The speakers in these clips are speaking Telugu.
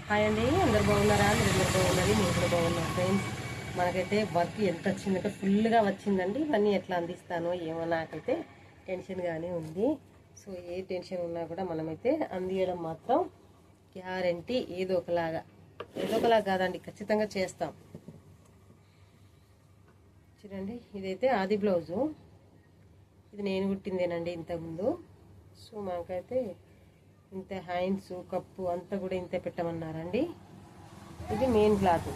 హాయ్ అండి, అందరు బాగున్నారా? అందరు బాగున్నది, నేను కూడా బాగున్నాను ఫ్రెండ్స్. మనకైతే వర్క్ ఎంత వచ్చిందంటే ఫుల్గా వచ్చిందండి. ఇవన్నీ ఎట్లా అందిస్తానో ఏమో నాకైతే టెన్షన్గానే ఉంది. సో ఏ టెన్షన్ ఉన్నా కూడా మనమైతే అందియడం మాత్రం గ్యారంటీ. ఏదో ఒకలాగా కాదండి, ఖచ్చితంగా చేస్తాం. చూడండి, ఇదైతే ఆది బ్లౌజు. ఇది నేను కుట్టిందేనండి ఇంతకుముందు. సో మనకైతే ఇంత హ్యాండ్స్ కప్పు అంతా కూడా ఇంత పెట్టమన్నారండి. ఇది మెయిన్ క్లాత్.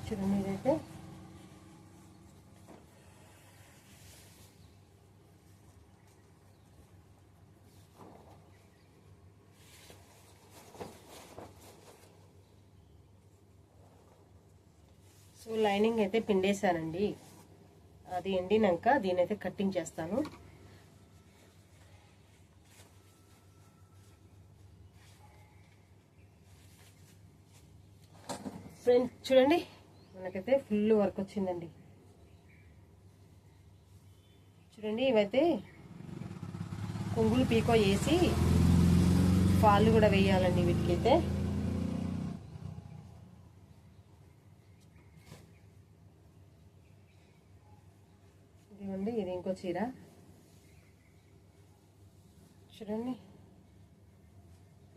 చూడండి, ఇదైతే సో లైనింగ్ అయితే పిండేశానండి. అది ఎండినాక దీని అయితే కట్టింగ్ చేస్తాను. ఫ్రెండ్స్ చూడండి, మనకైతే ఫుల్ వర్క్ వచ్చిందండి. చూడండి, ఇవైతే కొంగులు పీకో వేసి ఫాళ్ళు కూడా వేయాలండి వీటికైతే. ఇదిగోండి, ఇది ఇంకో చీర. చూడండి,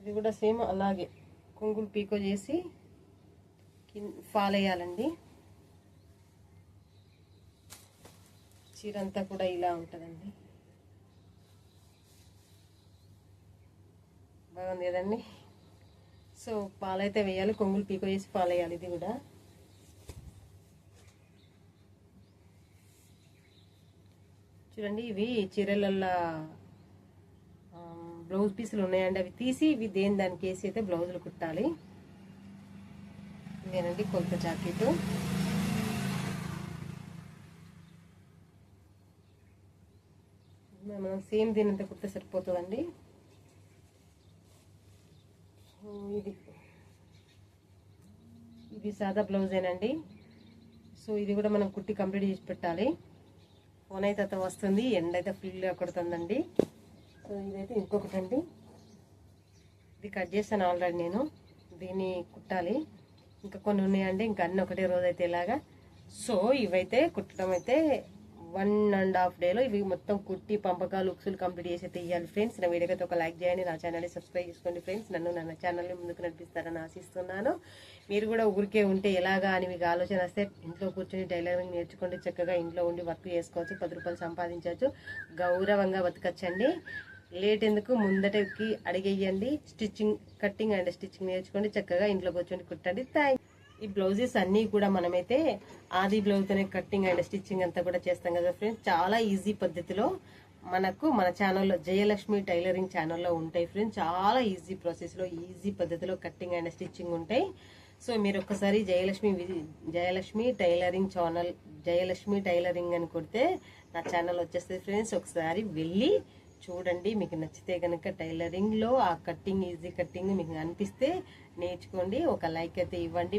ఇది కూడా సేమ్ అలాగే కొంగులు పీకో చేసి ఫాల్ వేయాలండి. చీర అంతా కూడా ఇలా ఉంటుందండి. బాగుంది కదండి. సో పాలైతే వేయాలి, కొంగులు పీకో చేసి పాలు వేయాలి. ఇది కూడా చూడండి, ఇవి చీరలల్లో బ్లౌజ్ పీసులు ఉన్నాయండి. అవి తీసి ఇవి దేని దానికి వేసి అయితే బ్లౌజులు కుట్టాలి. ఇదేనండి కొలత జాకెట్. మనం సేమ్ దీనంతా కుడితే సరిపోతుందండి. ఇది ఇది సాదా బ్లౌజేనండి. సో ఇది కూడా మనం కుట్టి కంప్లీట్ చేసి పెట్టాలి. ఫోన్ అయితే వస్తుంది, ఎండ అయితే ఫుల్గా కొడుతుందండి. సో ఇదైతే ఇంకొకటి అండి, ఇది కట్ చేస్తాను ఆల్రెడీ నేను. దీన్ని కుట్టాలి, ఇంకా కొన్ని ఉన్నాయండి. ఇంకా అన్ని ఒకటే రోజు అయితే ఇలాగా. సో ఇవైతే కుట్టడం అయితే 1.5 డేలో ఇవి మొత్తం కుట్టి పంపకాలు ఉక్సులు కంప్లీట్ చేసి అయితే ఇవ్వాలి ఫ్రెండ్స్. నా వీడియోకి అయితే ఒక లైక్ చేయండి, నా ఛానల్ని సబ్స్క్రైబ్ చేసుకోండి ఫ్రెండ్స్. నా ఛానల్ని ముందుకు నడిపిస్తారని ఆశిస్తున్నాను. మీరు కూడా ఊరికే ఉంటే ఎలాగా అని మీకు ఆలోచన వస్తే ఇంట్లో కూర్చొని టైలరింగ్ నేర్చుకోండి. చక్కగా ఇంట్లో ఉండి వర్క్ చేసుకోవచ్చు, 10 రూపాయలు సంపాదించవచ్చు, గౌరవంగా బతకచ్చండి. లేట్ ఎందుకు, ముందటకి అడిగేయండి. స్టిచ్చింగ్, కట్టింగ్ అండ్ స్టిచ్చింగ్ నేర్చుకోండి. చక్కగా ఇంట్లో కూర్చొని కుట్టండి. ఈ బ్లౌజెస్ అన్నీ కూడా మనమైతే ఆది బ్లౌజ్తోనే కట్టింగ్ అండ్ స్టిచ్చింగ్ అంతా కూడా చేస్తాం కదా ఫ్రెండ్స్. చాలా ఈజీ పద్ధతిలో మనకు మన ఛానల్లో, జయలక్ష్మి టైలరింగ్ ఛానల్లో ఉంటాయి ఫ్రెండ్స్. చాలా ఈజీ ప్రాసెస్లో, ఈజీ పద్ధతిలో కట్టింగ్ అండ్ స్టిచ్చింగ్ ఉంటాయి. సో మీరు ఒక్కసారి Jayalakshmi tailoring channel, Jayalakshmi tailoring అని కొడితే నా ఛానల్ వచ్చేస్తుంది ఫ్రెండ్స్. ఒకసారి వెళ్ళి చూడండి. మీకు నచ్చితే కనుక టైలరింగ్లో ఆ కట్టింగ్, ఈజీ కట్టింగ్ మీకు అనిపిస్తే నేర్చుకోండి. ఒక లైక్ అయితే ఇవ్వండి.